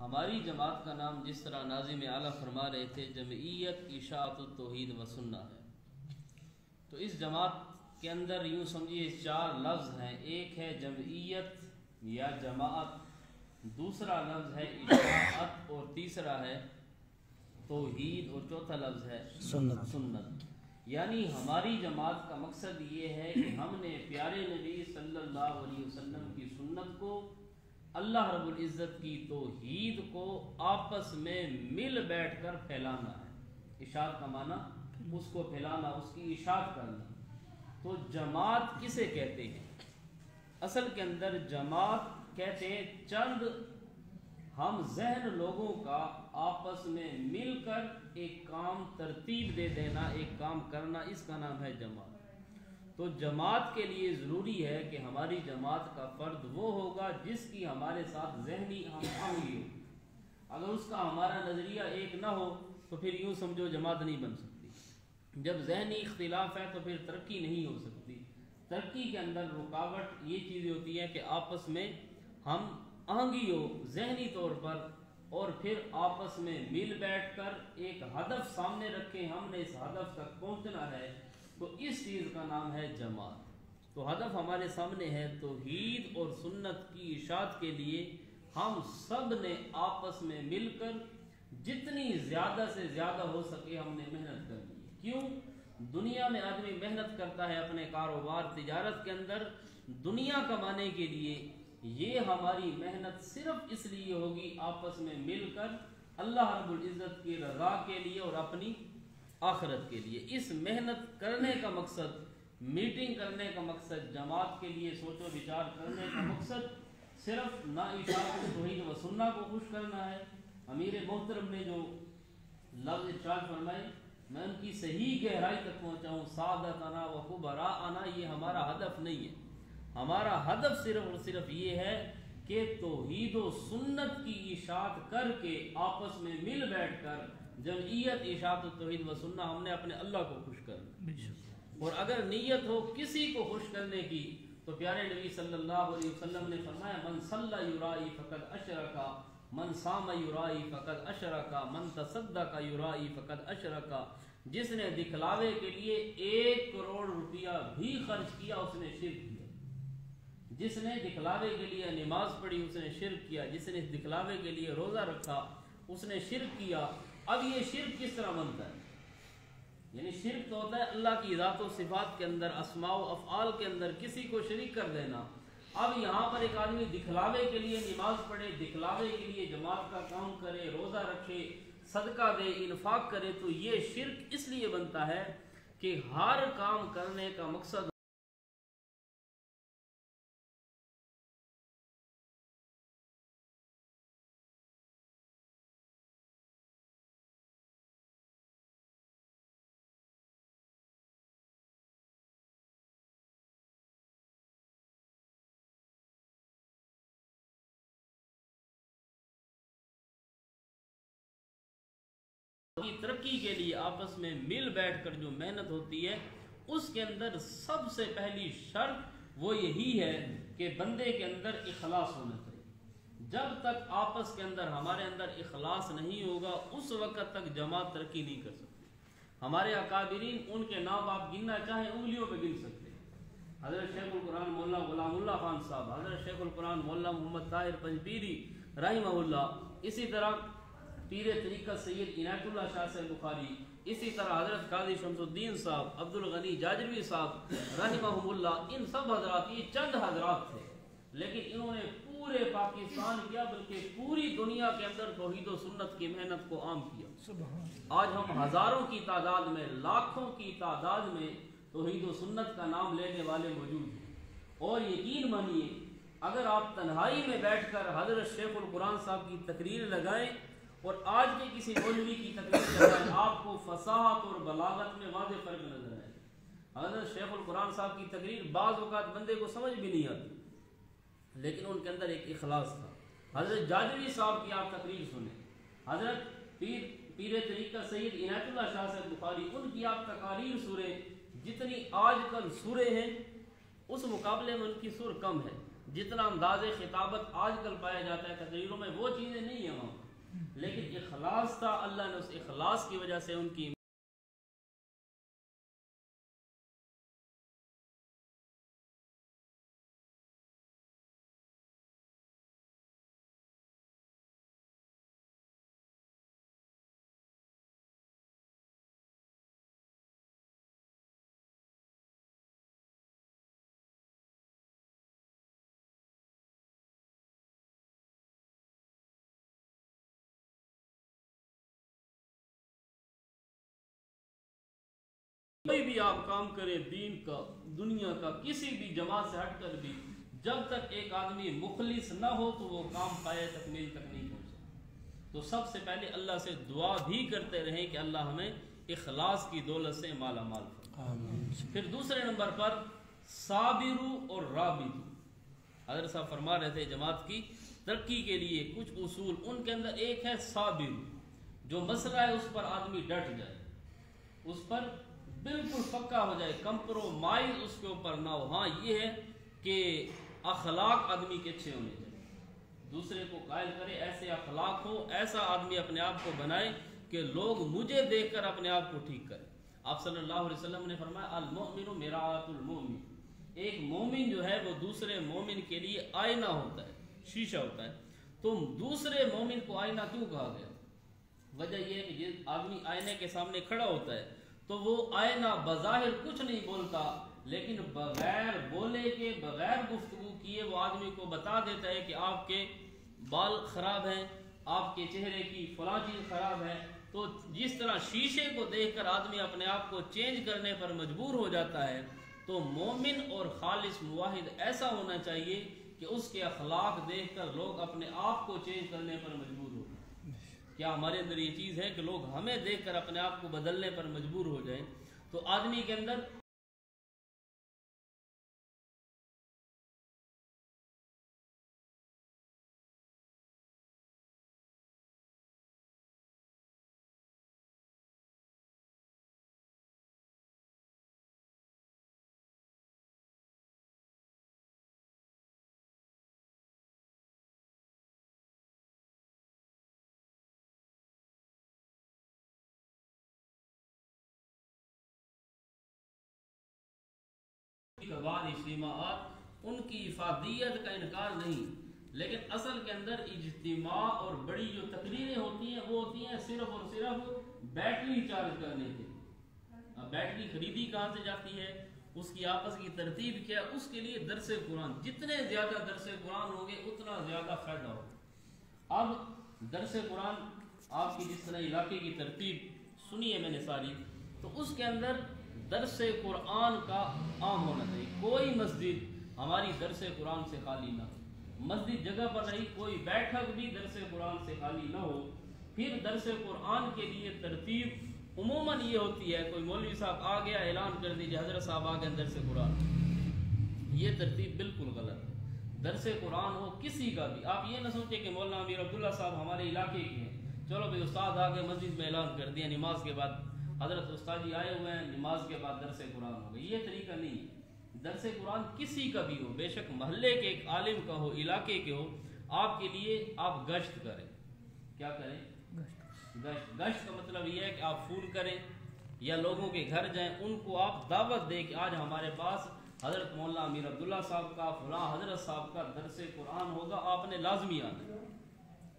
ہماری جماعت کا نام جس طرح ناظم اعلیٰ فرما رہے تھے جمعیت اشاعت التوحید و سنہ ہے، تو اس جماعت کے اندر یوں سمجھیے 4 لفظ ہیں۔ ایک ہے جمعیت یا جماعت، دوسرا لفظ ہے اشاعت، اور تیسرا ہے توحید، اور چوتھا لفظ ہے سنت۔ یعنی ہماری جماعت کا مقصد یہ ہے کہ ہم نے پیارے نبی صلی اللہ علیہ وسلم کی سنت کو، اللہ رب العزت کی توحید کو آپس میں مل بیٹھ کر پھیلانا ہے۔ اشاعت کا معنی اس کو پھیلانا، اس کی اشاعت کرنا۔ تو جماعت کسے کہتے ہیں؟ اصل کے اندر جماعت کہتے ہیں چند ہم ذہن لوگوں کا آپس میں مل کر ایک کام ترتیب دے دینا، ایک کام کرنا، اس کا نام ہے جماعت۔ تو جماعت کے لیے ضروری ہے کہ ہماری جماعت کا فرد وہ ہوگا جس کی ہمارے ساتھ ذہنی ہم آہنگی ہو۔ اگر اس کا ہمارا نظریہ ایک نہ ہو تو پھر یوں سمجھو جماعت نہیں بن سکتی۔ جب ذہنی اختلاف ہے تو پھر ترقی نہیں ہو سکتی۔ ترقی کے اندر رکاوٹ یہ چیز ہوتی ہے کہ آپس میں ہم آہنگی ہو ذہنی طور پر، اور پھر آپس میں مل بیٹھ کر ایک ہدف سامنے رکھیں، ہم نے اس ہدف تک پہنچنا ہے، تو اس چیز کا نام ہے جماعت۔ تو ہدف ہمارے سامنے ہے توحید اور سنت کی اشاعت کے لیے ہم سب نے آپس میں مل کر جتنی زیادہ سے زیادہ ہو سکے ہم نے محنت کرنی ہے۔ کیوں؟ دنیا میں آدمی محنت کرتا ہے اپنے کاروبار تجارت کے اندر دنیا کمانے کے لیے، یہ ہماری محنت صرف اس لیے ہوگی آپس میں مل کر اللہ رب العزت کی رضا کے لیے اور اپنی آخرت کے لیے۔ اس محنت کرنے کا مقصد، میٹنگ کرنے کا مقصد، جماعت کے لیے سوچ و بچار کرنے کا مقصد صرف نہ اشاعت توحید و سنہ کو خوش کرنا ہے۔ امیر محترم نے جو لفظ ارشاد فرمائے میں ان کی صحیح گہرائی تک پہنچاؤں، سعادتنا و خبراءنا، یہ ہمارا ہدف نہیں ہے۔ ہمارا ہدف صرف اور صرف یہ ہے کہ توحید و سنت کی اشاعت کر کے آپس میں مل بیٹھ کر جمعیت اشاعت التوحید و سنہ ہم نے اپنے اللہ کو خوش کرنا۔ اور اگر نیت ہو کسی کو خوش کرنے کی تو پیارے نبی صلی اللہ علیہ وسلم نے فرمایا من صلی یرائی فقد اشرک، من صام یرائی فقد اشرک، من تصدق یرائی فقد اشرک۔ جس نے دکھلاوے کے لیے 1 کروڑ روپیہ بھی خرچ کیا اس نے شرک کیا۔ جس نے دکھلاوے کے لیے نماز پڑھی اس نے شرک کیا، جس نے دکھلاوے کے لیے روزہ رکھا اس نے شرک کیا۔ اب یہ شرک کس طرح بنتا ہے؟ یعنی شرک تو ہوتا ہے اللہ کی ذات و صفات کے اندر، اسماء و افعال کے اندر کسی کو شریک کر دینا۔ اب یہاں پر ایک آدمی دکھلاوے کے لیے نماز پڑھے، دکھلاوے کے لیے جماعت کا کام کرے، روزہ رکھے، صدقہ دے، انفاق کرے، تو یہ شرک اس لیے بنتا ہے کہ ہر کام کرنے کا مقصد کی ترقی کے لیے آپس میں مل بیٹھ کر جو محنت ہوتی ہے اس کے اندر سب سے پہلی شرط وہ یہی ہے کہ بندے کے اندر اخلاص ہونا چاہیے۔ جب تک آپس کے اندر ہمارے اندر اخلاص نہیں ہوگا اس وقت تک جماعت ترقی نہیں کر سکتی۔ ہمارے اکابرین ان کے نام آپ گننا چاہیں انگلیوں پہ گن سکتے ہیں۔ حضرت شیخ القرآن مولانا غلام اللہ خان صاحب، حضرت شیخ القرآن مولانا محمد طاہر پنجپیری رحمہ اللہ، اسی طرح پیر طریقہ سید عنایت اللہ شاہ صاحب بخاری، اسی طرح حضرت قاضی شمس الدین صاحب، عبد الغنی جاجروی صاحب رحمہ اللہ، ان سب حضرات یہ چند حضرات تھے، لیکن انہوں نے پورے پاکستان کیا بلکہ پوری دنیا کے اندر توحید و سنت کی محنت کو عام کیا۔ آج ہم ہزاروں کی تعداد میں، لاکھوں کی تعداد میں توحید و سنت کا نام لینے والے موجود ہیں۔ اور یقین مانیے اگر آپ تنہائی میں بیٹھ کر حضرت شیخ القرآن صاحب کی تقریر لگائیں اور آج کے کسی مولوی کی تقریر لگائیں آپ کو فصاحت اور بلاغت میں واضح فرق نظر آئے۔ حضرت شیخ القرآن صاحب کی تقریر بعض اوقات بندے کو سمجھ بھی نہیں آتی لیکن ان کے اندر ایک اخلاص تھا۔ حضرت جاجوی صاحب کی آپ تقریر سنیں، حضرت پیر طریقہ سید عنایت اللہ شاہ صاحب بخاری، ان کی آپ تقاریر سنیں، جتنی آج کل سورے ہیں اس مقابلے میں ان کی سر کم ہے۔ جتنا انداز خطابت آج کل پایا جاتا ہے تقریروں میں وہ چیزیں نہیں ہیں وہاں، لیکن اخلاص تھا. اللہ نے اس اخلاص کی وجہ سے ان کی کوئی بھی آپ کام کریں دین کا دنیا کا کسی بھی جماعت سے ہٹ کر بھی، جب تک ایک آدمی مخلص نہ ہو تو وہ کام پائے تکمیل تک نہیں پہنچے. تو سب سے پہلے اللہ سے دعا بھی کرتے رہیں کہ اللہ ہمیں اخلاص کی دولت سے مالا مال فرمائے. پھر دوسرے نمبر پر صابرو اور رابطو. حضرت صاحب فرما رہے تھے جماعت کی ترقی کے لیے کچھ اصول، ان کے اندر ایک ہے صابرو. جو مسئلہ ہے اس پر آدمی ڈٹ جائے، اس پر بالکل پکا ہو جائے، کمپرومائز اس کے اوپر نہ ہو. ہاں یہ ہے کہ اخلاق آدمی کے اچھے ہونے چاہیے، دوسرے کو قائل کرے ایسے اخلاق ہو، ایسا آدمی اپنے آپ کو بنائے کہ لوگ مجھے دیکھ کر اپنے آپ کو ٹھیک کریں. آپ صلی اللہ علیہ وسلم نے فرمایا المؤمن مرآۃ المؤمن. ایک مومن جو ہے وہ دوسرے مومن کے لیے آئینہ ہوتا ہے، شیشہ ہوتا ہے. تو دوسرے مومن کو آئینہ کیوں کہا گیا؟ وجہ یہ ہے کہ جس آدمی آئینے کے سامنے کھڑا ہوتا ہے تو وہ آئینہ بظاہر کچھ نہیں بولتا، لیکن بغیر بولے کے بغیر گفتگو کیے وہ آدمی کو بتا دیتا ہے کہ آپ کے بال خراب ہیں، آپ کے چہرے کی فلاں چیز خراب ہے. تو جس طرح شیشے کو دیکھ کر آدمی اپنے آپ کو چینج کرنے پر مجبور ہو جاتا ہے، تو مومن اور خالص موحد ایسا ہونا چاہیے کہ اس کے اخلاق دیکھ کر لوگ اپنے آپ کو چینج کرنے پر مجبور ہو. کیا ہمارے اندر یہ چیز ہے کہ لوگ ہمیں دیکھ کر اپنے آپ کو بدلنے پر مجبور ہو جائیں؟ تو آدمی کے اندر کبار اجتماعات ان کی افادیت کا انکار نہیں، لیکن اصل کے اندر اجتماع اور بڑی جو تقریریں ہوتی ہیں وہ ہوتی ہیں صرف اور صرف بیٹری چارج کرنے کے. اب بیٹری خریدی کہاں سے جاتی ہے، اس کی آپس کی ترتیب کیا ہے؟ اس کے لیے درس قرآن، جتنے زیادہ درس قرآن ہوں گے اتنا زیادہ فائدہ ہوگا. اب درس قرآن آپ کی جس طرح علاقے کی ترتیب سنی ہے میں نے ساری، تو اس کے اندر درس قرآن کا عام ہونا چاہیے. کوئی مسجد ہماری درس قرآن سے خالی نہ ہو، مسجد جگہ پر رہی کوئی بیٹھک بھی درس قرآن سے خالی نہ ہو. پھر درس قرآن کے لیے ترتیب عموماً یہ ہوتی ہے، کوئی مولوی صاحب آ گیا اعلان کر دیجیے حضرت صاحب آ گئے درس قرآن. یہ ترتیب بالکل غلط ہے. درس قرآن ہو کسی کا بھی، آپ یہ نہ سوچیں کہ مولانا امیر عبداللہ صاحب ہمارے علاقے کے ہیں، چلو بھائی استاد آ گئے مسجد میں اعلان کر دیا، نماز کے بعد حضرت استاد جی آئے ہوئے ہیں، نماز کے بعد درس قرآن ہو گئے. یہ طریقہ نہیں ہے. درس قرآن کسی کا بھی ہو، بے شک محلے کے ایک عالم کا ہو، علاقے کے ہو، آپ کے لیے آپ گشت کریں. کیا کریں؟ گشت کا مطلب یہ ہے کہ آپ فون کریں یا لوگوں کے گھر جائیں، ان کو آپ دعوت دیں کہ آج ہمارے پاس حضرت مولانا امیر عبداللہ صاحب کا فلاں حضرت صاحب کا درس قرآن ہوگا، آپ نے لازمی آنا ہے.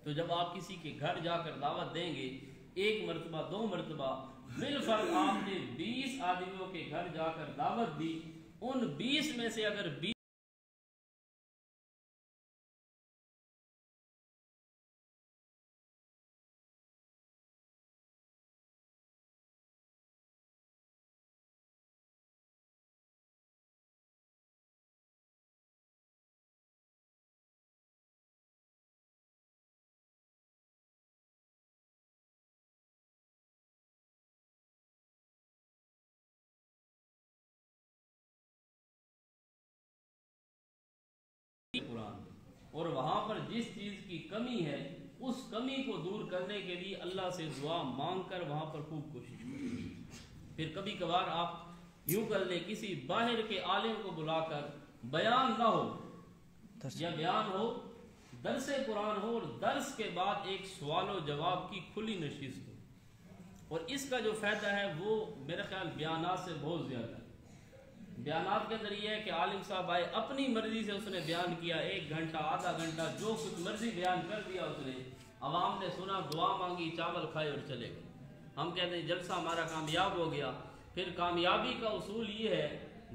تو جب آپ کسی کے گھر جا کر دعوت دیں گے، ایک مرتبہ 2 مرتبہ، بالفرض آپ نے 20 آدمیوں کے گھر جا کر دعوت دی، ان 20 میں سے اگر 20قرآن اور وہاں پر جس چیز کی کمی ہے اس کمی کو دور کرنے کے لیے اللہ سے دعا مانگ کر وہاں پر خوب کوشش کریں. پھر کبھی کبھار آپ یوں کر لیں، کسی باہر کے عالم کو بلا کر بیان نہ ہو، یا بیان ہو، درس قرآن ہو، اور درس کے بعد ایک سوال و جواب کی کھلی نشست ہو. اور اس کا جو فائدہ ہے وہ میرا خیال بیانات سے بہت زیادہ ہے. بیانات کے اندر یہ ہے کہ عالم صاحب آئے، اپنی مرضی سے اس نے بیان کیا، 1 گھنٹہ آدھا گھنٹہ جو کچھ مرضی بیان کر دیا اس نے، عوام نے سنا، دعا مانگی، چاول کھائے اور چلے گئے. ہم کہتے ہیں جلسہ ہمارا کامیاب ہو گیا. پھر کامیابی کا اصول یہ ہے،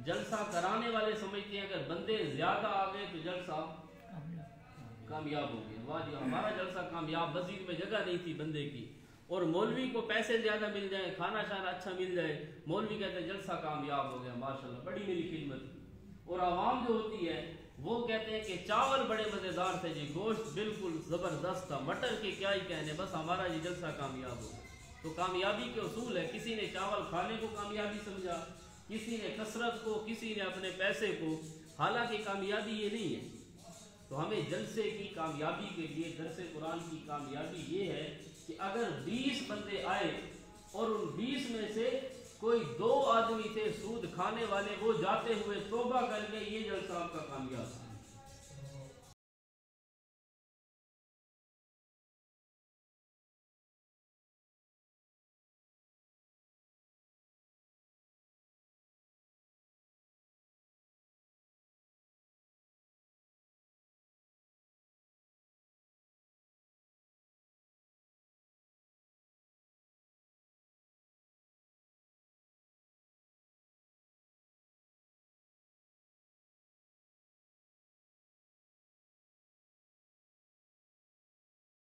جلسہ کرانے والے سمجھتے ہیں اگر بندے زیادہ آ گئے تو جلسہ کامیاب ہو گیا. واہ جی ہمارا جلسہ کامیاب، مسجد میں جگہ نہیں تھی بندے کی، اور مولوی کو پیسے زیادہ مل جائیں، کھانا شانا اچھا مل جائے، مولوی کہتے ہیں جلسہ کامیاب ہو گیا، ماشاءاللہ بڑی میری خدمت. اور عوام جو ہوتی ہے وہ کہتے ہیں کہ چاول بڑے مزیدار تھے جی، گوشت بالکل زبردست تھا، مٹر کے کیا ہی کہنے، بس ہمارا یہ جلسہ کامیاب ہو. تو کامیابی کے اصول ہے، کسی نے چاول کھانے کو کامیابی سمجھا، کسی نے کثرت کو، کسی نے اپنے پیسے کو، حالانکہ کامیابی یہ نہیں ہے. تو ہمیں جلسے کی کامیابی کے لیے، درس قرآن کی کامیابی یہ ہے کہ اگر 20 بندے آئے اور ان 20 میں سے کوئی 2 آدمی تھے سود کھانے والے، وہ جاتے ہوئے توبہ کر کے، یہ جلسہ آپ کا کامیاب ہے.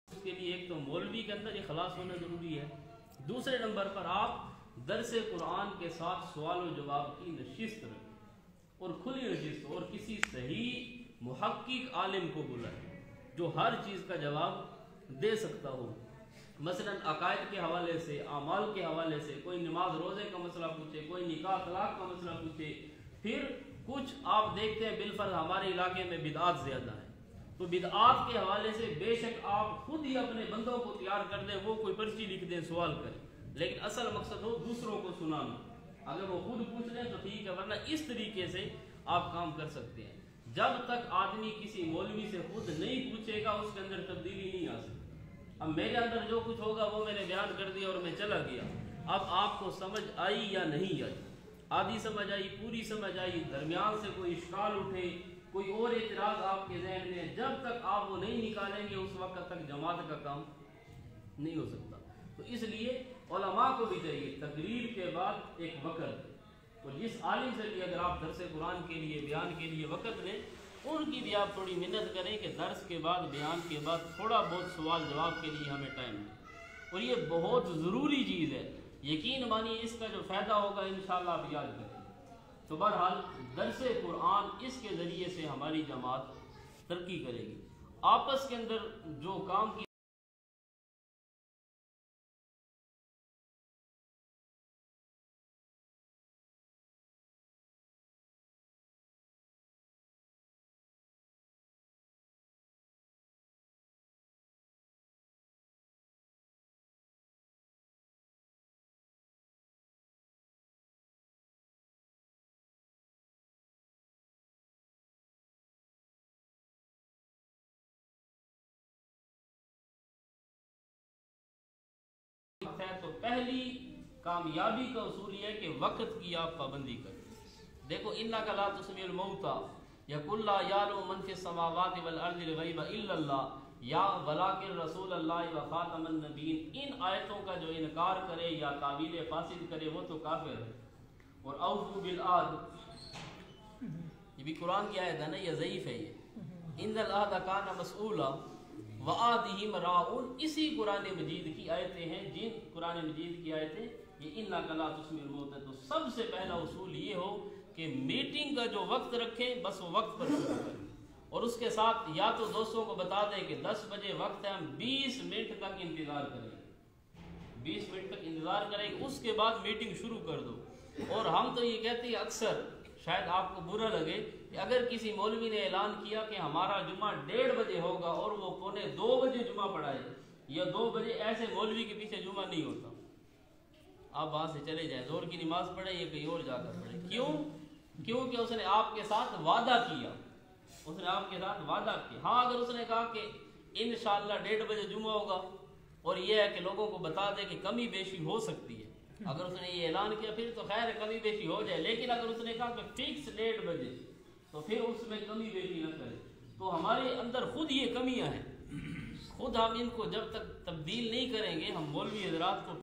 اس کے لیے ایک تو مولوی کے اندر اخلاص ہونا ضروری ہے، دوسرے نمبر پر آپ درس قرآن کے ساتھ سوال و جواب کی نشست رکھیں اور کھلی نشست، اور کسی صحیح محقق عالم کو بلائیں جو ہر چیز کا جواب دے سکتا ہو. مثلا عقائد کے حوالے سے، اعمال کے حوالے سے، کوئی نماز روزے کا مسئلہ پوچھے، کوئی نکاح طلاق کا مسئلہ پوچھے. پھر کچھ آپ دیکھتے ہیں بالفرض ہمارے علاقے میں بدعات زیادہ ہیں، تو بدعات کے حوالے سے بے شک آپ خود ہی اپنے بندوں کو تیار کر دیں، وہ کوئی پرچی لکھ دیں، سوال کریں، لیکن اصل مقصد ہو دوسروں کو سنانا. اگر وہ خود پوچھ لیں تو ٹھیک ہے، ورنہ اس طریقے سے آپ کام کر سکتے ہیں. جب تک آدمی کسی مولوی سے خود نہیں پوچھے گا اس کے اندر تبدیلی نہیں آ سکتی. اب میرے اندر جو کچھ ہوگا وہ میں نے بیان کر دیا اور میں چلا گیا. اب آپ کو سمجھ آئی یا نہیں آئی، آدھی سمجھ آئی، پوری سمجھ آئی، درمیان سے کوئی اشکال اٹھے، کوئی اور اعتراض آپ کے ذہن میں، جب تک آپ وہ نہیں نکالیں گے اس وقت تک جماعت کا کام نہیں ہو سکتا. تو اس لیے علماء کو بھی چاہیے تقریر کے بعد ایک وقت، اور جس عالم سے بھی اگر آپ درس قرآن کے لیے، بیان کے لیے وقت لیں، ان کی بھی آپ تھوڑی محنت کریں کہ درس کے بعد، بیان کے بعد تھوڑا بہت سوال جواب کے لیے ہمیں ٹائم دیں. اور یہ بہت ضروری چیز ہے، یقین مانیے اس کا جو فائدہ ہوگا انشاءاللہ آپ یاد کریں. تو بہرحال درس قرآن اس کے ذریعے سے ہماری جماعت ترقی کرے گی. آپس کے اندر جو کام کی ہے، تو پہلی کامیابی کا اصول یہ ہے کہ وقت کی آپ پابندی کریں. دیکھو انک لا تسمع الموتى یقل لا یعلم من فی السماوات والارض الغیب الا اللہ یا ولکن رسول اللہ و خاتم النبیین. ان آیتوں کا جو انکار کرے یا تعویل فاسد کرے وہ تو کافر ہے. اور اوفوا بالعہد، یہ بھی قرآن کی آیت ہے نا، یہ ضعیف ہے. یہ ان العہد کان مسئولا وعادہم راعون، اسی قرآن مجید کی آیتیں ہیں. جن قرآن مجید کی آیتیں یہ انک لا تسمع الموتى. تو سب سے پہلا اصول یہ ہو کہ میٹنگ کا جو وقت رکھیں بس وہ وقت پر شروع کریں، اور اس کے ساتھ یا تو دوستوں کو بتا دیں کہ 10 بجے وقت ہے، ہم 20 منٹ تک انتظار کریں، 20 منٹ تک انتظار کریں، اس کے بعد میٹنگ شروع کر دو. اور ہم تو یہ کہتے ہیں اکثر، شاید آپ کو برا لگے، کہ اگر کسی مولوی نے اعلان کیا کہ ہمارا جمعہ 1:30 بجے ہوگا اور وہ 1:45 بجے جمعہ پڑھائے یا 2 بجے، ایسے مولوی کے پیچھے جمعہ نہیں ہوتا. آپ وہاں سے چلے جائیں، زور کی نماز پڑھیں یا کہیں اور جا کر پڑھیں. کیوں؟ کیونکہ اس نے آپ کے ساتھ وعدہ کیا، اس نے آپ کے ساتھ وعدہ کیا. ہاں اگر اس نے کہا کہ انشاءاللہ 1:30 بجے جمعہ ہوگا اور یہ ہے کہ لوگوں کو بتا دے کہ کمی بیشی ہو سکتی ہے, اگر اس نے یہ اعلان کیا پھر تو خیر کمی بیشی ہو جائے. لیکن اگر اس نے کہا کہ فکس 1:30 بجے تو پھر اس میں کمی بیشی نہ کرے. تو ہمارے اندر خود یہ کمیاں ہیں, خود ہم ان کو جب تک تبدیل نہیں کریں گے, ہم مولوی حضرات کو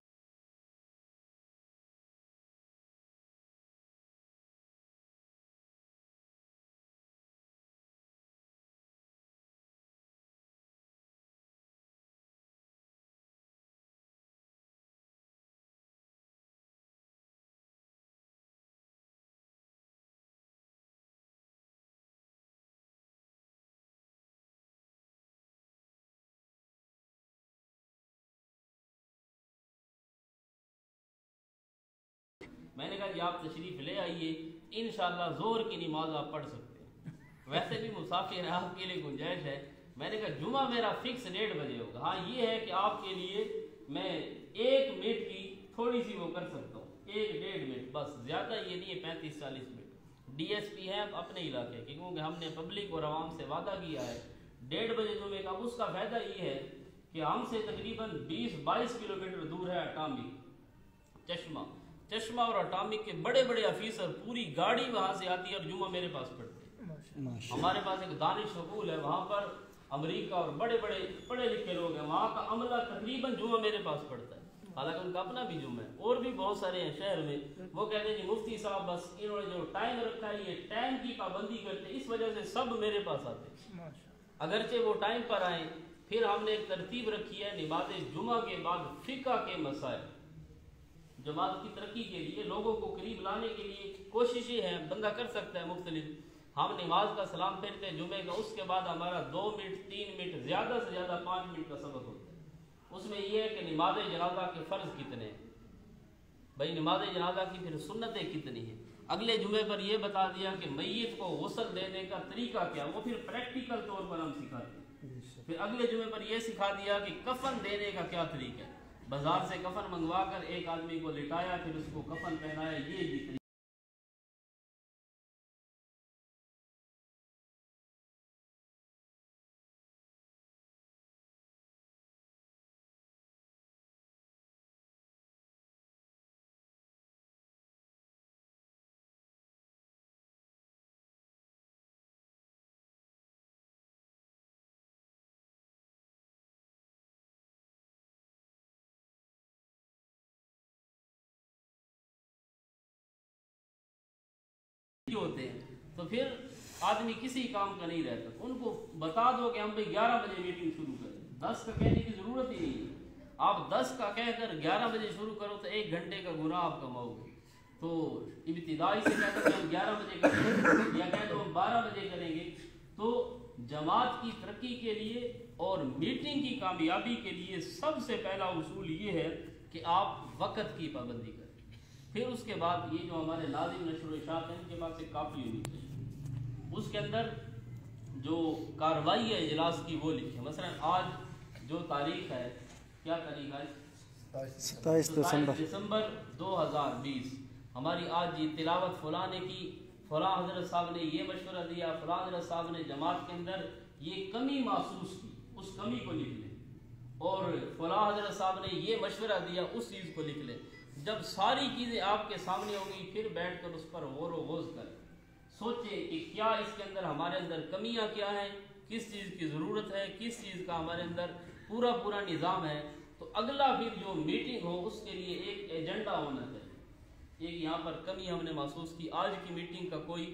میں نے کہا جی آپ تشریف لے آئیے, انشاءاللہ زور کی نماز آپ پڑھ سکتے ہیں, ویسے بھی مسافر ہیں آپ کے لیے گنجائش ہے. میں نے کہا جمعہ میرا فکس 1:30 بجے ہوگا. ہاں یہ ہے کہ آپ کے لیے میں 1 منٹ کی تھوڑی سی وہ کر سکتا ہوں, 1-1.5 منٹ بس, زیادہ یہ نہیں ہے 35-40 منٹ. ڈی ایس پی ہیں اپنے علاقے کے, کیونکہ ہم نے پبلک اور عوام سے وعدہ کیا ہے 1:30 بجے جمعے کا. اس کا فائدہ یہ ہے کہ ہم سے تقریباً 20-22 کلومیٹر دور ہے اٹامک چشمہ اور اٹامک کے بڑے بڑے آفیسر, پوری گاڑی وہاں سے آتی ہے اور جمعہ میرے پاس پڑھتے ہیں. ہمارے پاس ایک دانش سکول ہے, وہاں پر امریکہ اور بڑے بڑے پڑھے لکھے لوگ ہیں, وہاں کا عملہ تقریباً جمعہ میرے پاس پڑھتا ہے. حالانکہ ان کا اپنا بھی جمعہ ہے, اور بھی بہت سارے ہیں شہر میں. وہ کہتے ہیں جی مفتی صاحب بس انہوں نے جو ٹائم رکھا ہے یہ ٹائم کی پابندی کرتے ہیں, اس وجہ سے سب میرے پاس آتے ہیں. اگرچہ وہ ٹائم پر آئیں, پھر ہم نے ایک ترتیب رکھی ہے نماز جمعہ کے بعد فقہ کے مسائل, جماعت کی ترقی کے لیے, لوگوں کو قریب لانے کے لیے کوششیں ہیں, بندہ کر سکتا ہے مختلف. ہم نماز کا سلام پھیرتے ہیں جمعے کا, اس کے بعد ہمارا 2 منٹ 3 منٹ زیادہ سے زیادہ 5 منٹ کا سبق ہوتا ہے. اس میں یہ ہے کہ نماز جنازہ کے فرض کتنے ہیں, بھائی نماز جنازہ کی پھر سنتیں کتنی ہیں. اگلے جمعے پر یہ بتا دیا کہ میت کو غسل دینے کا طریقہ کیا, وہ پھر پریکٹیکل طور پر ہم سکھاتے ہیں. پھر اگلے جمعے پر یہ سکھا دیا کہ کفن دینے کا کیا طریقہ ہے, بازار سے کفن منگوا کر ایک آدمی کو لٹایا, پھر اس کو کفن پہنایا, یہ طریقہ. ہوتے ہیں تو پھر آدمی کسی کام کا نہیں رہتا. ان کو بتا دو کہ ہم بھائی 11 بجے میٹنگ شروع کریں, 10 کا کہنے کی ضرورت ہی نہیں ہے. آپ 10 کا کہہ کر 11 بجے شروع کرو تو 1 گھنٹے کا گناہ آپ کماؤ گے. تو ابتدائی سے کہہ دو کہ ہم 11 بجے کریں گے, یا کہہ دو ہم 12 بجے کریں گے. تو جماعت کی ترقی کے لیے اور میٹنگ کی کامیابی کے لیے سب سے پہلا اصول یہ ہے کہ آپ وقت کی پابندی کریں. پھر اس کے بعد یہ جو ہمارے ناظم نشر و اشاعت ہیں, ان کے پاس ایک کاپی ہونی چاہیے, اس کے اندر جو کارروائی ہے اجلاس کی وہ لکھیں. مثلا آج جو تاریخ ہے, کیا تاریخ ہے, 27 دسمبر 2020, ہماری آج یہ تلاوت فلاں نے کی, فلاں حضرت صاحب نے یہ مشورہ دیا, فلاں حضرت صاحب نے جماعت کے اندر یہ کمی محسوس کی, اس کمی کو لکھ لیں, اور فلاں حضرت صاحب نے یہ مشورہ دیا, اس چیز کو لکھ لیں. جب ساری چیزیں آپ کے سامنے ہوں گی, پھر بیٹھ کر اس پر غور و خوض کریں, سوچیں کہ کیا اس کے اندر ہمارے اندر کمیاں کیا ہیں, کس چیز کی ضرورت ہے, کس چیز کا ہمارے اندر پورا نظام ہے. تو اگلا پھر جو میٹنگ ہو اس کے لیے ایک ایجنڈا ہونا چاہیے. ایک یہاں پر کمی ہم نے محسوس کی, آج کی میٹنگ کا کوئی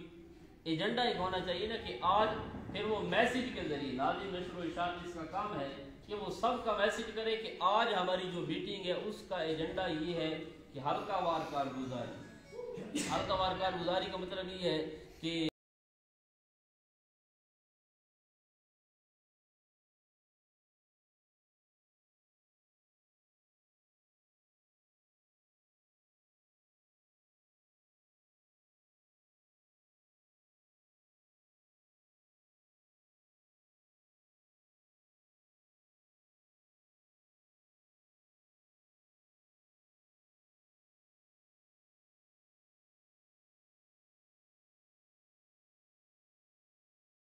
ایجنڈا ایک ہونا چاہیے نا, کہ آج پھر وہ میسیج کے ذریعے, ناظم نشر و اشاعت اس کا کام ہے کہ وہ سب کا میسیج کرے کہ آج ہماری جو میٹنگ ہے اس کا ایجنڈا یہ ہے کہ حلقہ وار کارگزاری. حلقہ وار کارگزاری کا مطلب یہ ہے کہ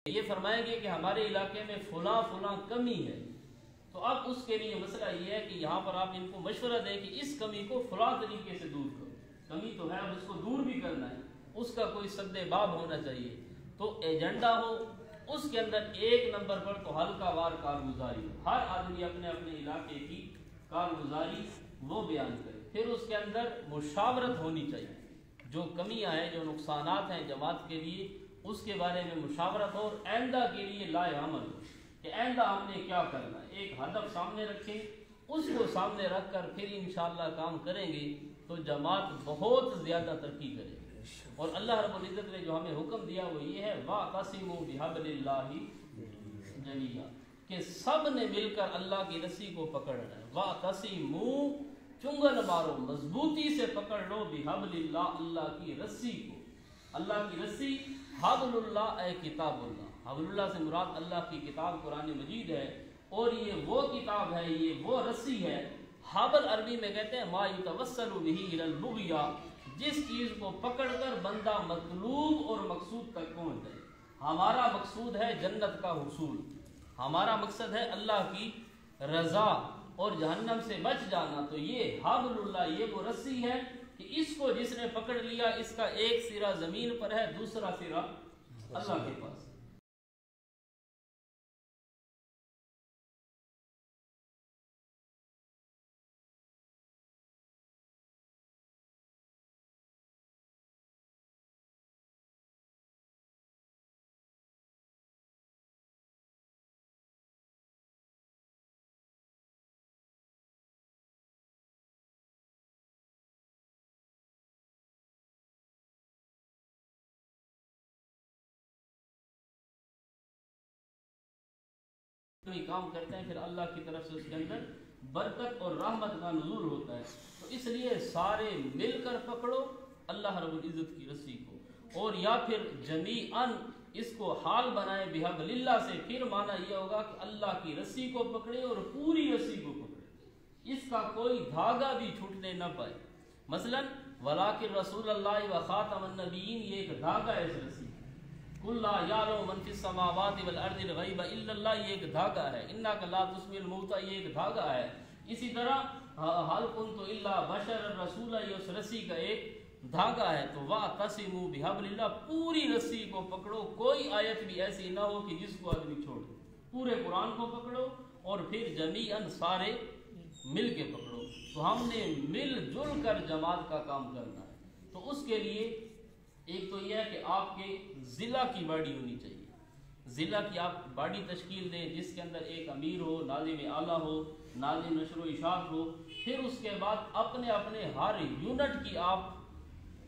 یہ فرمائیں گے کہ ہمارے علاقے میں فلاں فلاں کمی ہے، تو اب اس کے لیے مسئلہ یہ ہے کہ یہاں پر آپ ان کو مشورہ دیں کہ اس کمی کو فلاں طریقے سے دور کرو، کمی تو ہے اب اس کو دور بھی کرنا ہے، اس کا کوئی سد باب ہونا چاہیے، تو ایجنڈا ہو اس کے اندر 1 نمبر پر تو حلقہ وار کارگزاری ہو، ہر آدمی اپنے اپنے علاقے کی کارگزاری وہ بیان کرے، پھر اس کے اندر مشاورت ہونی چاہیے، جو کمیاں ہیں جو نقصانات ہیں جماعت کے لیے اس کے بارے میں مشاورت ہو، اور آئندہ کے لیے لائے عمل ہو کہ آئندہ ہم نے کیا کرنا ہے، ایک ہدف سامنے رکھیں، اس کو سامنے رکھ کر پھر انشاءاللہ کام کریں گے تو جماعت بہت زیادہ ترقی کرے گی۔ اور اللہ رب العزت نے جو ہمیں حکم دیا وہ یہ ہے وَاعْتَصِمُوا بِحَبْلِ اللَّهِ جَمِيعًا، کہ سب نے مل کر اللہ کی رسی کو پکڑنا ہے، وَاعْتَصِمُوا چنگل مارو، مضبوطی سے پکڑ لو، بِحَبْلِ اللَّهِ اللہ کی رسی کو، اللہ کی رسی، حبل اللہ اے کتاب اللہ، حبل اللہ سے مراد اللہ کی کتاب قرآن مجید ہے، اور یہ وہ کتاب ہے، یہ وہ رسی ہے۔ حبل عربی میں کہتے ہیں ما یتوسل بہ الی البغیا، جس چیز کو پکڑ کر بندہ مطلوب اور مقصود تک پہنچ جائے۔ ہمارا مقصود ہے جنت کا حصول، ہمارا مقصد ہے اللہ کی رضا اور جہنم سے بچ جانا، تو یہ حبل اللہ، یہ وہ رسی ہے کہ اس کو جس نے پکڑ لیا اس کا ایک سرا زمین پر ہے، دوسرا سرا اللہ کے پاس۔ کام کرتے ہیں پھر اللہ کی طرف سے اس کے اندر برکت اور رحمت کا نزول ہوتا ہے، تو اس لیے سارے مل کر پکڑو اللہ رب العزت کی رسی کو، اور یا پھر جمیعاً اس کو حال بنائے بحبل اللہ سے، پھر معنی یہ ہوگا کہ اللہ کی رسی کو پکڑے اور پوری رسی کو پکڑے، اس کا کوئی دھاگا بھی چھوٹنے نہ پائے۔ مثلا ولاکن رسول اللہ و خاتم النبیین، یہ ایک دھاگا ہے اس رسی، قل لا یعلم من فی السماوات والارض الغیب الا اللہ، یہ ایک دھاگا ہے، انک لا تسمع الموتى، یہ ایک دھاگا ہے۔ اسی طرح حل کنت الا بشر الرسول، یہ اس رسی کا ایک دھاگا ہے۔ تو واعتصموا بحبل اللہ، پوری رسی کو پکڑو، کوئی آیت بھی ایسی نہ ہو کہ جس کو آدمی چھوڑ دے، پورے قرآن کو پکڑو اور پھر جمیعاً سارے مل کے پکڑو۔ تو ہم نے مل جل کر جماعت کا کام کرنا ہے، تو اس کے لیے ایک تو یہ ہے کہ آپ کے ضلع کی باڈی ہونی چاہیے، ضلع کی آپ باڈی تشکیل دیں جس کے اندر ایک امیر ہو، ناظم اعلیٰ ہو، ناظم نشر و اشاعت ہو، پھر اس کے بعد اپنے اپنے ہر یونٹ کی آپ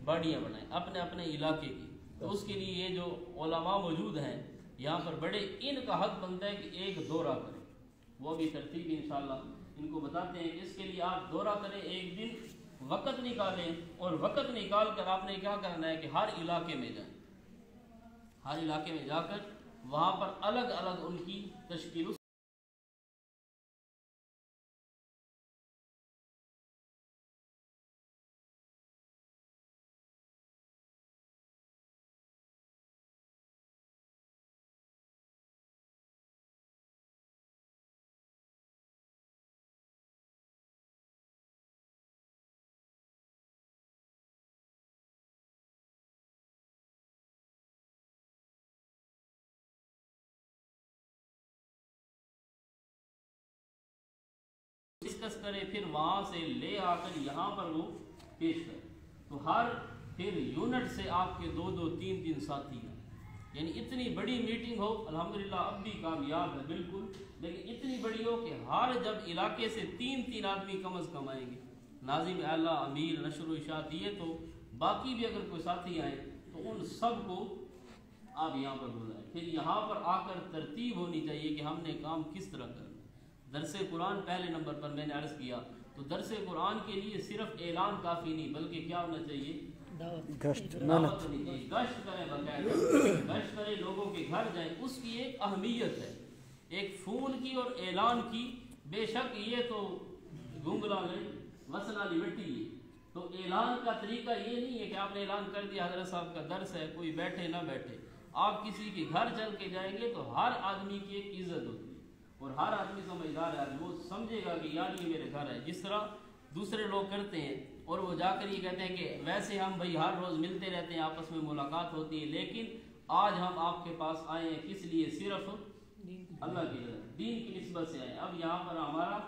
باڈیاں بنائیں اپنے اپنے علاقے کی۔ تو اس کے لیے یہ جو علماء موجود ہیں یہاں پر بڑے، ان کا حق بنتا ہے کہ ایک دورہ کریں، وہ بھی ترتیب انشاءاللہ ان کو بتاتے ہیں کہ اس کے لیے آپ دورہ کریں، ایک دن وقت نکالیں، اور وقت نکال کر آپ نے کیا کرنا ہے کہ ہر علاقے میں جائیں، ہر علاقے میں جا کر وہاں پر الگ الگ ان کی تشکیل ڈسکس کرے، پھر وہاں سے لے آ کر یہاں پر وہ پیش کرے۔ تو ہر پھر یونٹ سے آپ کے 2-2 3-3 ساتھی ہیں، یعنی اتنی بڑی میٹنگ ہو، الحمدللہ اب بھی کامیاب ہے بالکل، لیکن اتنی بڑی ہو کہ ہر جب علاقے سے 3-3 آدمی کم از کم آئیں گے، ناظم اعلیٰ، امیر، نشر و اشاعت، یہ تو باقی بھی اگر کوئی ساتھی آئے تو ان سب کو آپ یہاں پر بلائیں۔ پھر یہاں پر آ کر ترتیب ہونی چاہیے کہ ہم نے کام کس طرح کرنا۔ درس قرآن پہلے نمبر پر میں نے عرض کیا، تو درس قرآن کے لیے صرف اعلان کافی نہیں، بلکہ کیا ہونا چاہیے، گشت ہونی چاہیے، گشت کریں، باقاعدہ گشت کریں، لوگوں کے گھر جائیں، اس کی ایک اہمیت ہے، ایک فون کی اور اعلان کی۔ بے شک یہ تو گنگلا لیں مسئلہ لبٹی ہے، تو اعلان کا طریقہ یہ نہیں ہے کہ آپ نے اعلان کر دیا حضرت صاحب کا درس ہے، کوئی بیٹھے نہ بیٹھے، آپ کسی کے گھر چل کے جائیں گے تو ہر آدمی کی ایک عزت ہوتی ہے اور ہر آدمی سمجھدار ہے، وہ سمجھے گا کہ یار یہ میرے گھر ہے. جس طرح دوسرے لوگ کرتے ہیں اور وہ جا کر یہ کہتے ہیں کہ ویسے ہم بھائی ہر روز ملتے رہتے ہیں، آپس میں ملاقات ہوتی ہے، لیکن آج ہم آپ کے پاس آئے ہیں کس لیے؟ صرف اللہ کی رضا، دین کی نسبت سے آئے. اب یہاں پر ہمارا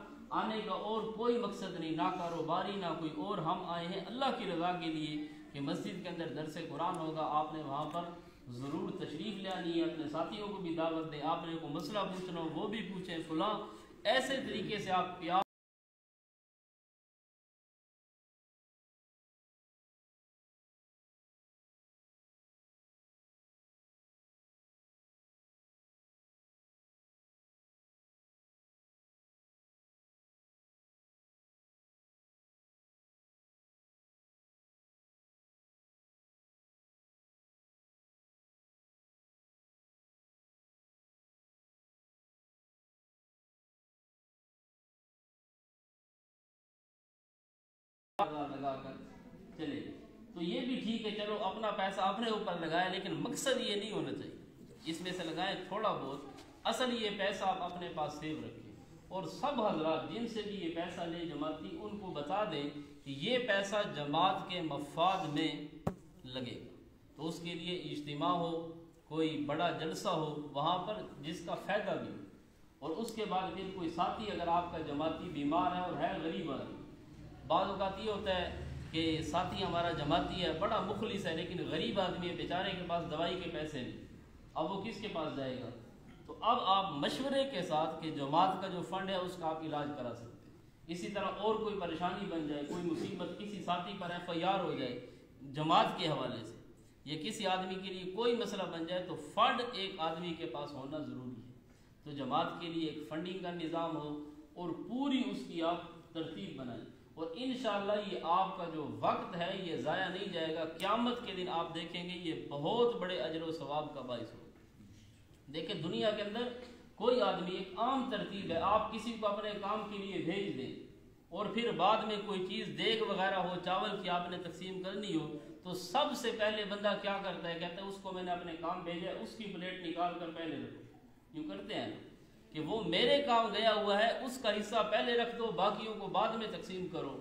آنے کا اور کوئی مقصد نہیں، نہ کاروباری نہ کوئی اور، ہم آئے ہیں اللہ کی رضا کے لیے کہ مسجد کے اندر درس قرآن ہوگا، آپ نے وہاں پر ضرور تشریف لے آنی ہے، اپنے ساتھیوں کو بھی دعوت دیں، آپ نے کوئی مسئلہ پوچھنا ہو وہ بھی پوچھیں، فلاں ایسے طریقے سے آپ پیار لگا کر چلے. تو یہ بھی ٹھیک ہے، چلو اپنا پیسہ اپنے اوپر لگائے، لیکن مقصد یہ نہیں ہونا چاہیے. اس میں سے لگائیں تھوڑا بہت، اصل یہ پیسہ آپ اپنے پاس سیو رکھیں. اور سب حضرات جن سے بھی یہ پیسہ لے جماعتی، ان کو بتا دیں کہ یہ پیسہ جماعت کے مفاد میں لگے گا. تو اس کے لیے اجتماع ہو، کوئی بڑا جلسہ ہو وہاں پر جس کا فائدہ بھی ہو. اور اس کے بعد پھر کوئی ساتھی اگر آپ کا جماعتی بیمار ہے اور ہے غریب آدمی، بعض اوقات یہ ہوتا ہے کہ ساتھی ہمارا جماعتی ہے، بڑا مخلص ہے، لیکن غریب آدمی ہے، بیچارے کے پاس دوائی کے پیسے نہیں، اب وہ کس کے پاس جائے گا؟ تو اب آپ مشورے کے ساتھ کہ جماعت کا جو فنڈ ہے اس کا آپ علاج کرا سکتے ہیں. اسی طرح اور کوئی پریشانی بن جائے، کوئی مصیبت کسی ساتھی پر FIR ہو جائے جماعت کے حوالے سے، یا کسی آدمی کے لیے کوئی مسئلہ بن جائے، تو فنڈ ایک آدمی کے پاس ہونا ضروری ہے. تو جماعت کے لیے ایک فنڈنگ کا نظام ہو اور پوری اس کی آپ ترتیب بنائیں، اور انشاءاللہ یہ آپ کا جو وقت ہے یہ ضائع نہیں جائے گا. قیامت کے دن آپ دیکھیں گے یہ بہت بڑے اجر و ثواب کا باعث ہوگا. دیکھیں دنیا کے اندر کوئی آدمی، ایک عام ترتیب ہے، آپ کسی کو اپنے کام کے لیے بھیج دیں اور پھر بعد میں کوئی چیز دیگ وغیرہ ہو، چاول کی آپ نے تقسیم کرنی ہو، تو سب سے پہلے بندہ کیا کرتا ہے؟ کہتا ہے اس کو میں نے اپنے کام بھیجا ہے، اس کی پلیٹ نکال کر پہلے رکھو. یوں کرتے ہیں کہ وہ میرے کام گیا ہوا ہے، اس کا حصہ پہلے رکھ دو، باقیوں کو بعد میں تقسیم کرو.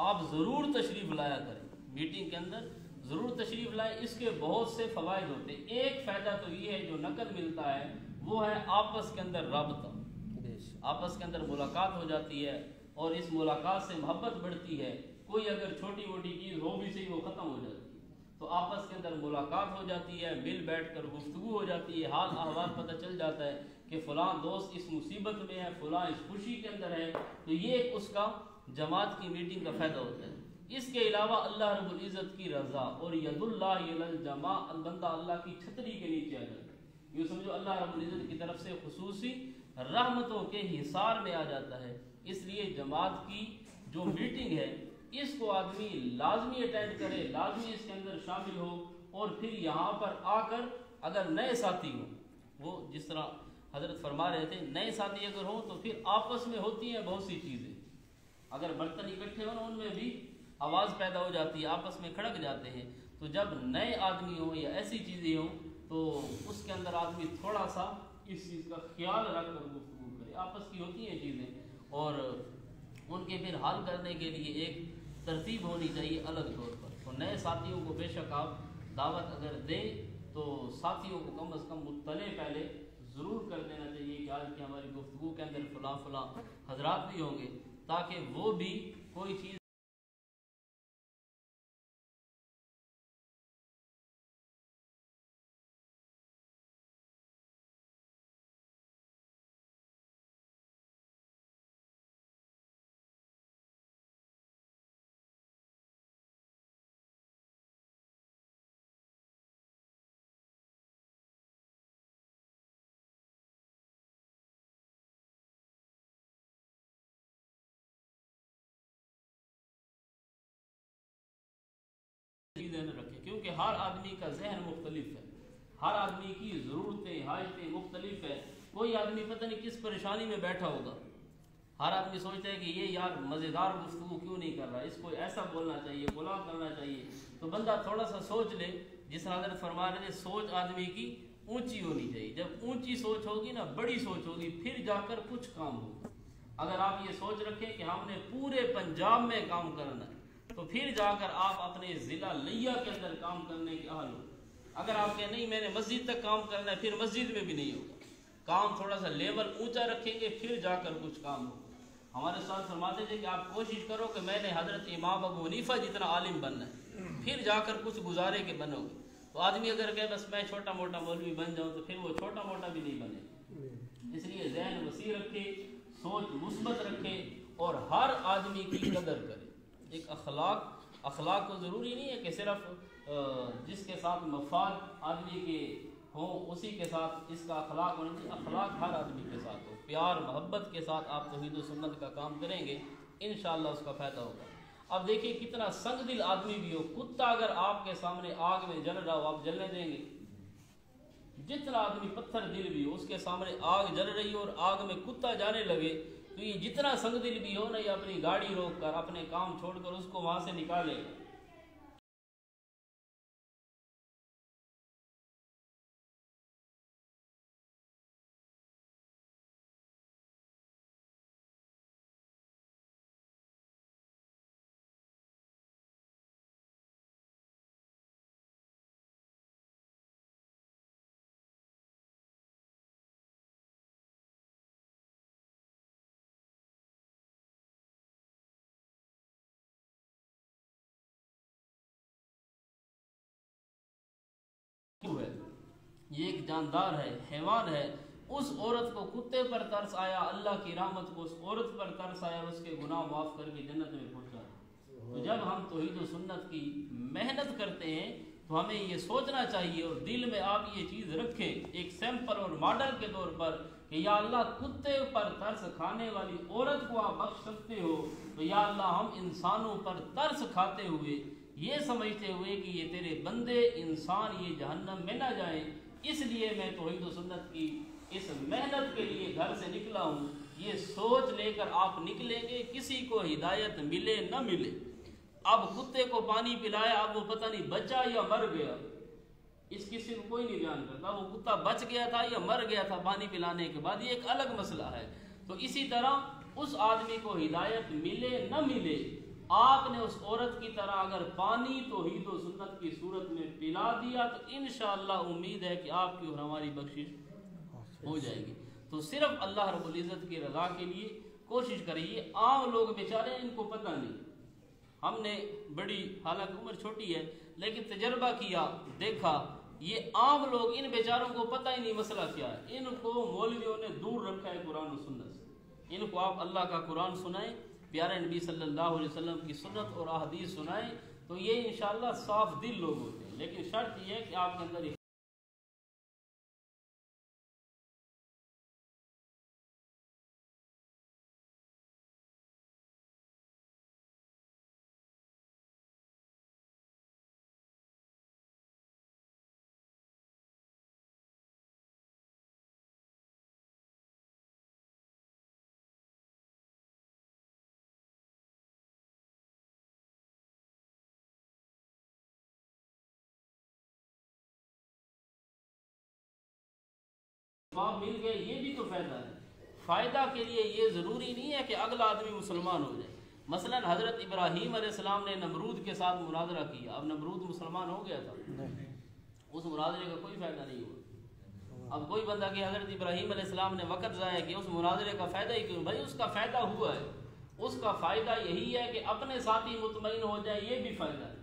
آپ ضرور تشریف لایا کریں، میٹنگ کے اندر ضرور تشریف لائیں. اس کے بہت سے فوائد ہوتے ہیں. ایک فائدہ تو یہ ہے جو نقد ملتا ہے، وہ ہے آپس کے اندر رابطہ، آپس کے اندر ملاقات ہو جاتی ہے اور اس ملاقات سے محبت بڑھتی ہے. کوئی اگر چھوٹی موٹی چیز ہو بھی صحیح وہ ختم ہو جاتی ہے، تو آپس کے اندر ملاقات ہو جاتی ہے، مل بیٹھ کر گفتگو ہو جاتی ہے، حال احوال پتہ چل جاتا ہے کہ فلاں دوست اس مصیبت میں ہے، فلاں اس خوشی کے اندر ہے. تو یہ ایک اس کا جماعت کی میٹنگ کا فائدہ ہوتا ہے. اس کے علاوہ اللہ رب العزت کی رضا اور ید اللہ علی الجماع، بندہ اللہ کی چھتری کے نیچے آ جاتا ہے. یہ سمجھو اللہ رب العزت کی طرف سے خصوصی رحمتوں کے حصار میں آ جاتا ہے. اس لیے جماعت کی جو میٹنگ ہے اس کو آدمی لازمی اٹینڈ کرے، لازمی اس کے اندر شامل ہو. اور پھر یہاں پر آ کر اگر نئے ساتھی ہوں، وہ جس طرح حضرت فرما رہے تھے، نئے ساتھی اگر ہوں تو پھر آپس میں ہوتی ہیں بہت سی چیزیں. اگر برتن اکٹھے ہوں ان میں بھی آواز پیدا ہو جاتی ہے، آپس میں کھڑک جاتے ہیں. تو جب نئے آدمی ہوں یا ایسی چیزیں ہوں تو اس کے اندر آدمی تھوڑا سا اس چیز کا خیال رکھ کر گفتگو کرے. آپس کی ہوتی ہیں چیزیں اور ان کے پھر حل کرنے کے لیے ایک ترتیب ہونی چاہیے الگ طور پر. تو نئے ساتھیوں کو بے شک آپ دعوت اگر دیں تو ساتھیوں کو کم از کم مطلع پہلے ضرور کر دینا چاہیے کہ آج کی ہماری گفتگو کے اندر فلاں فلاں حضرات بھی ہوں گے، تاکہ وہ بھی کوئی چیز یہی ذہن رکھیں، کیونکہ ہر آدمی کا ذہن مختلف ہے، ہر آدمی کی ضرورتیں حاجتیں مختلف ہے. کوئی آدمی پتہ نہیں کس پریشانی میں بیٹھا ہوگا، ہر آدمی سوچتا ہے کہ یہ یار مزیدار گفتگو کیوں نہیں کر رہا، اس کو ایسا بولنا چاہیے، فلاں کرنا چاہیے. تو بندہ تھوڑا سا سوچ لے. جس طرح حضرت فرما رہے تھے سوچ آدمی کی اونچی ہونی چاہیے. جب اونچی سوچ ہوگی نا، بڑی سوچ ہوگی، پھر جا کر کچھ کام ہوگا. اگر آپ یہ سوچ رکھیں کہ ہم نے پورے پنجاب میں کام کرنا ہے، تو پھر جا کر آپ اپنے ضلع لیا کے اندر کام کرنے کے اہل ہو. اگر آپ کہ نہیں میں نے مسجد تک کام کرنا ہے، پھر مسجد میں بھی نہیں ہوگا. کام تھوڑا سا لیول اونچا رکھیں گے، پھر جا کر کچھ کام ہوگا. ہمارے ساتھ فرماتے تھے کہ آپ کوشش کرو کہ میں نے حضرت امام ابو حنیفہ جتنا عالم بننا ہے، پھر جا کر کچھ گزارے کے بنو گے. تو آدمی اگر کہ بس میں چھوٹا موٹا مولوی بن جاؤں، تو پھر وہ چھوٹا موٹا بھی نہیں بنے. اس لیے ذہن وسیع رکھے، سوچ مثبت رکھے، اور ہر آدمی کی قدر کرے. ایک اخلاق کو ضروری نہیں ہے کہ صرف جس کے ساتھ مفاد آدمی کے ہوں اسی کے ساتھ اس کا اخلاق ہونا چاہیے. اخلاق ہر آدمی کے ساتھ ہو، پیار محبت کے ساتھ آپ توحید و سنت کا کام کریں گے، انشاءاللہ اس کا فائدہ ہوگا. اب دیکھیے کتنا سنگ دل آدمی بھی ہو، کتا اگر آپ کے سامنے آگ میں جل رہا ہو آپ جلنے دیں گے؟ جتنا آدمی پتھر دل بھی ہو، اس کے سامنے آگ جل رہی ہو اور آگ میں کتا جانے لگے، تو یہ جتنا سنگ دل بھی ہو نا، یہ اپنی گاڑی روک کر اپنے کام چھوڑ کر اس کو وہاں سے نکالے گا. کیوں ہے؟ یہ ایک جاندار ہے، حیوان ہے. اس عورت کو کتے پر ترس آیا، اللہ کی رحمت کو اس عورت پر ترس آیا، اور اس کے گناہ معاف کر کے جنت میں پہنچا. تو جب ہم توحید و سنت کی محنت کرتے ہیں تو ہمیں یہ سوچنا چاہیے، اور دل میں آپ یہ چیز رکھیں ایک سیمپل اور ماڈل کے طور پر کہ یا اللہ کتے پر ترس کھانے والی عورت کو آپ بخش سکتے ہو، تو یا اللہ ہم انسانوں پر ترس کھاتے ہوئے، یہ سمجھتے ہوئے کہ یہ تیرے بندے انسان یہ جہنم میں نہ جائیں، اس لیے میں توحید و سنت کی اس محنت کے لیے گھر سے نکلا ہوں. یہ سوچ لے کر آپ نکلیں گے، کسی کو ہدایت ملے نہ ملے. اب کتے کو پانی پلایا، اب وہ پتہ نہیں بچا یا مر گیا، اس کسی کو کوئی نہیں بیان کرتا. وہ کتا بچ گیا تھا یا مر گیا تھا پانی پلانے کے بعد، یہ ایک الگ مسئلہ ہے. تو اسی طرح اس آدمی کو ہدایت ملے نہ ملے، آپ نے اس عورت کی طرح اگر پانی توحید و سنت کی صورت میں پلا دیا تو انشاءاللہ امید ہے کہ آپ کی اور ہماری بخشش ہو جائے گی. تو صرف اللہ رب العزت کی رضا کے لیے کوشش کریے. عام لوگ بیچارے ان کو پتہ نہیں، ہم نے بڑی حالانکہ عمر چھوٹی ہے لیکن تجربہ کیا، دیکھا یہ عام لوگ ان بیچاروں کو پتہ ہی نہیں مسئلہ کیا ہے. ان کو مولویوں نے دور رکھا ہے قرآن و سنت سے. ان کو آپ اللہ کا قرآن سنائیں، پیارے نبی صلی اللہ علیہ وسلم کی سنت اور احادیث سنائیں، تو یہ انشاءاللہ صاف دل لوگ ہوتے ہیں. لیکن شرط یہ ہے کہ آپ کے اندر آپ مل گئے، یہ بھی تو فائدہ ہے. فائدہ کے لیے یہ ضروری نہیں ہے کہ اگلا آدمی مسلمان ہو جائے. مثلا حضرت ابراہیم علیہ السلام نے نمرود کے ساتھ مناظرہ کیا، اب نمرود مسلمان ہو گیا تھا، اس مناظرے کا کوئی فائدہ نہیں ہوا. اب کوئی بندہ کہ حضرت ابراہیم علیہ السلام نے وقت ضائع کیا، اس مناظرے کا فائدہ ہی کیوں؟ بھائی اس کا فائدہ ہوا ہے. اس کا فائدہ یہی ہے کہ اپنے ساتھی مطمئن ہو جائے، یہ بھی فائدہ ہے.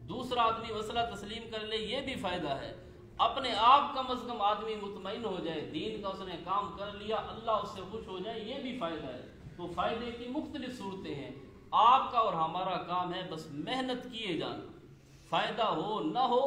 دوسرا آدمی مسئلہ تسلیم کر لے، یہ بھی فائدہ ہے. اپنے آپ کم از کم آدمی مطمئن ہو جائے، دین کا اس نے کام کر لیا، اللہ اس سے خوش ہو جائے، یہ بھی فائدہ ہے. تو فائدے کی مختلف صورتیں ہیں. آپ کا اور ہمارا کام ہے بس محنت کیے جانا. فائدہ ہو نہ ہو،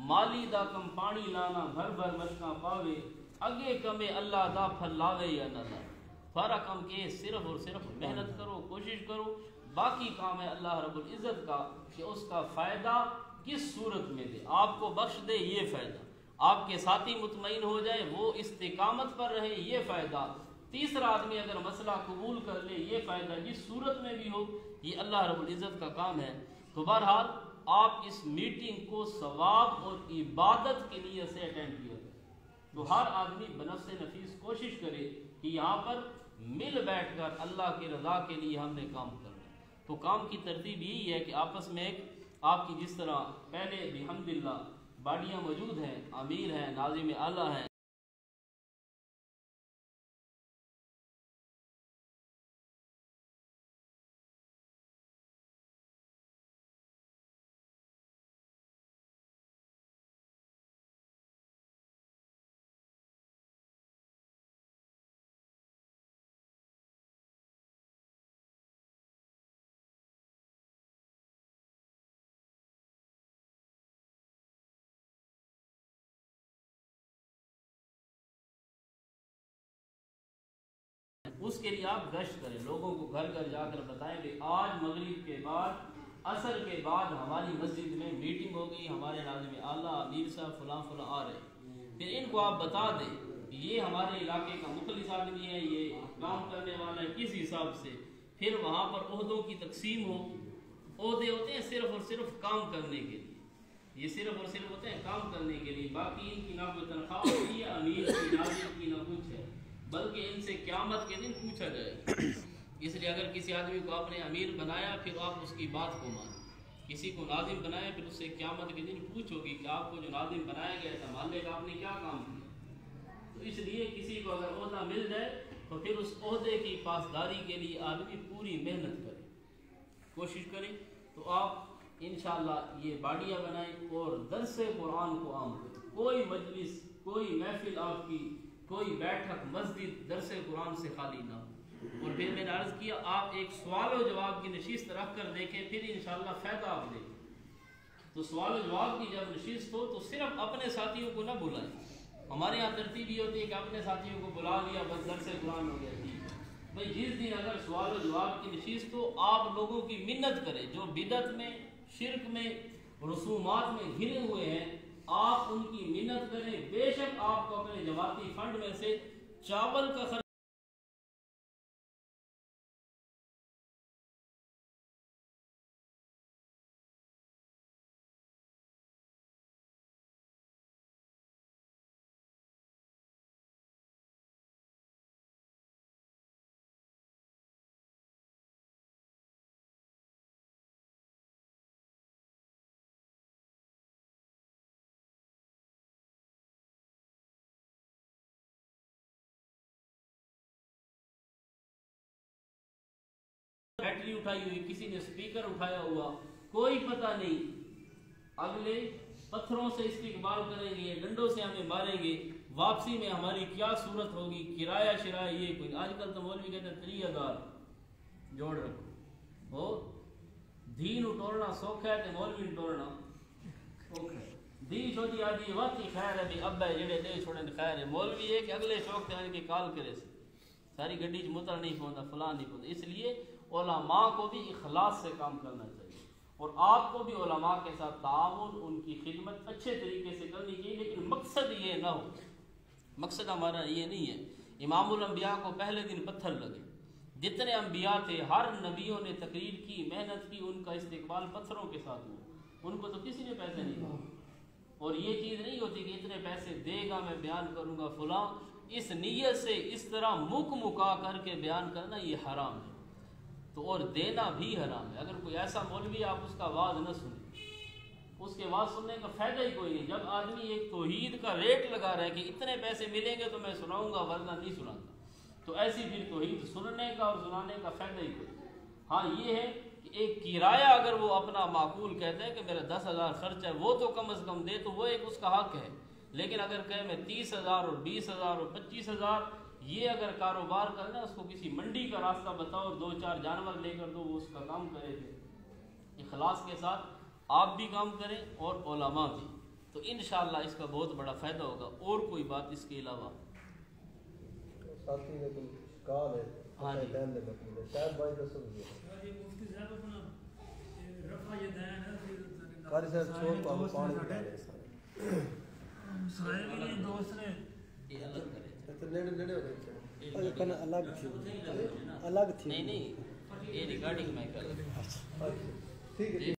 مالی دا کم پانی لانا بھر بھر مشکاں پاوے، اگے کمے اللہ دا پھل لاوے یا نہ لاوے. فرق ہم کے صرف اور صرف محنت کرو، کوشش کرو. باقی کام ہے اللہ رب العزت کا کہ اس کا فائدہ کس صورت میں دے، آپ کو بخش دے یہ فائدہ، آپ کے ساتھی مطمئن ہو جائے وہ استقامت پر رہے یہ فائدہ، تیسرا آدمی اگر مسئلہ قبول کر لے یہ فائدہ، جس صورت میں بھی ہو یہ اللہ رب العزت کا کام ہے۔ تو بہرحال آپ اس میٹنگ کو ثواب اور عبادت کے لیے سے اٹینڈ کیا کریں۔ تو ہر آدمی بنفس نفیس کوشش کرے کہ یہاں پر مل بیٹھ کر اللہ کی رضا کے لیے ہم نے کام کرنا ہے۔ تو کام کی ترتیب یہی ہے کہ آپس میں ایک آپ کی جس طرح پہلے بحمدللہ باڑیاں موجود ہیں، امیر ہیں، ناظم اعلیٰ ہیں، اس کے لیے آپ گشت کریں، لوگوں کو گھر گھر جا کر بتائیں کہ آج مغرب کے بعد عصر کے بعد ہماری مسجد میں میٹنگ ہوگی، ہمارے ناظم اعلیٰ امیر صاحب فلاں فلاں آ رہے ہیں۔ پھر ان کو آپ بتا دیں یہ ہمارے علاقے کا مخلص آدمی ہے، یہ کام کرنے والا ہے، کس حساب سے۔ پھر وہاں پر عہدوں کی تقسیم ہو، عہدے ہوتے ہیں صرف اور صرف کام کرنے کے لیے، یہ صرف اور صرف ہوتے ہیں کام کرنے کے لیے، باقی ان کی نہ کوئی تنخواہ ہوتی ہے، امیر کی ناظم کی نہ کچھ ہے، بلکہ ان سے قیامت کے دن پوچھا جائے گا۔ اس لیے اگر کسی آدمی کو آپ نے امیر بنایا پھر آپ اس کی بات کو مانیں، کسی کو ناظم بنایا پھر اس سے قیامت کے دن پوچھو گی کہ آپ کو جو ناظم بنایا گیا تھا محلے کا آپ نے کیا کام کیا۔ تو اس لیے کسی کو اگر عہدہ مل جائے تو پھر اس عہدے کی پاسداری کے لیے آدمی پوری محنت کرے، کوشش کرے۔ تو آپ انشاءاللہ یہ باڑیاں بنائیں اور درس قرآن کو عام کریں، کوئی مجلس کوئی محفل آپ کی کوئی بیٹھک مسجد درس قرآن سے خالی نہ ہو۔ اور پھر میں نے عرض کیا آپ ایک سوال و جواب کی نشست رکھ کر دیکھیں، پھر انشاءاللہ فائدہ آپ دیکھیں۔ تو سوال و جواب کی جب نشست ہو تو صرف اپنے ساتھیوں کو نہ بلائیں، ہمارے یہاں ترتیب یہ ہوتی ہے کہ اپنے ساتھیوں کو بلا لیا بس درس قرآن ہو گیا۔ بھائی جس دن اگر سوال و جواب کی نشست ہو آپ لوگوں کی منت کریں، جو بدعت میں شرک میں رسومات میں گھرے ہوئے ہیں آپ ان کی منت کریں، بے شک آپ کو اپنے جماعتی فنڈ میں سے چاول کا خرچ بیٹری اٹھائی ہوئی، کسی نے سپیکر اٹھایا ہوا، کوئی پتہ نہیں، اگلے پتھروں سے استقبال کریں گے، ڈنڈوں سے ہمیں ماریں گے، واپسی میں ہماری کیا صورت ہوگی، کرایہ شرایہ یہ کوئی۔ آج کل تو مولوی کہتے ہیں 30,000 جوڑ رکھو، وہ دین اٹورنا سوکھا ہے تو مولوی اٹورنا سوکھا ہے۔ دی چھوٹی آدھی واقعی خیر ہے بھی اب ہے جڑے دے چھوڑے خیر ہے، مولوی ہے کہ اگلے شوق سے آنے کے کال کرے سے ساری گڈی متر نہیں پہنچا فلاں نہیں پہنچا۔ اس لیے علماء کو بھی اخلاص سے کام کرنا چاہیے اور آپ کو بھی علماء کے ساتھ تعاون ان کی خدمت اچھے طریقے سے کرنی چاہیے، لیکن مقصد یہ نہ ہو، مقصد ہمارا یہ نہیں ہے۔ امام الانبیاء کو پہلے دن پتھر لگے، جتنے انبیاء تھے ہر نبیوں نے تقریر کی، محنت کی، ان کا استقبال پتھروں کے ساتھ ہوا، ان کو تو کسی نے پیسے نہیں دیے۔ اور یہ چیز نہیں ہوتی کہ اتنے پیسے دے گا میں بیان کروں گا فلاں، اس نیت سے اس طرح مکا کر کے بیان کرنا یہ حرام ہے، تو اور دینا بھی حرام ہے۔ اگر کوئی ایسا مولوی آپ اس کا واعظ نہ سنیں، اس کے واعظ سننے کا فائدہ ہی کوئی نہیں۔ جب آدمی ایک توحید کا ریٹ لگا رہا ہے کہ اتنے پیسے ملیں گے تو میں سناؤں گا ورنہ نہیں سناتا، تو ایسی پھر توحید سننے کا اور سنانے کا فائدہ ہی کوئی نہیں۔ ہاں یہ ہے کہ ایک کرایہ اگر وہ اپنا معقول کہتا ہے کہ میرا 10,000 خرچ ہے وہ تو کم از کم دے تو وہ ایک اس کا حق ہے، لیکن اگر کہے میں 30,000 اور 20,000 اور 25,000 یہ اگر کاروبار کرنا اس کو کسی منڈی کا راستہ بتاؤ اور 2-4 جانور لے کر دو وہ اس کا کام کرے تھے۔ اخلاص کے ساتھ آپ بھی کام کریں اور علماء بھی، تو انشاءاللہ اس کا بہت بڑا فائدہ ہوگا۔ اور کوئی بات اس کے علاوہ؟ ساتھی نے کوئی کال ہے، ہاں جی شاید بھائی دسو قاری صاحب چھوڑ تو آپ پانی پڑا رہے سارے میرے دوست نے یہ الگ کرے تو نیڑے ہو گئے کنا الگ تھی الگ تھی نہیں یہ ریکارڈنگ میں کر ٹھیک ہے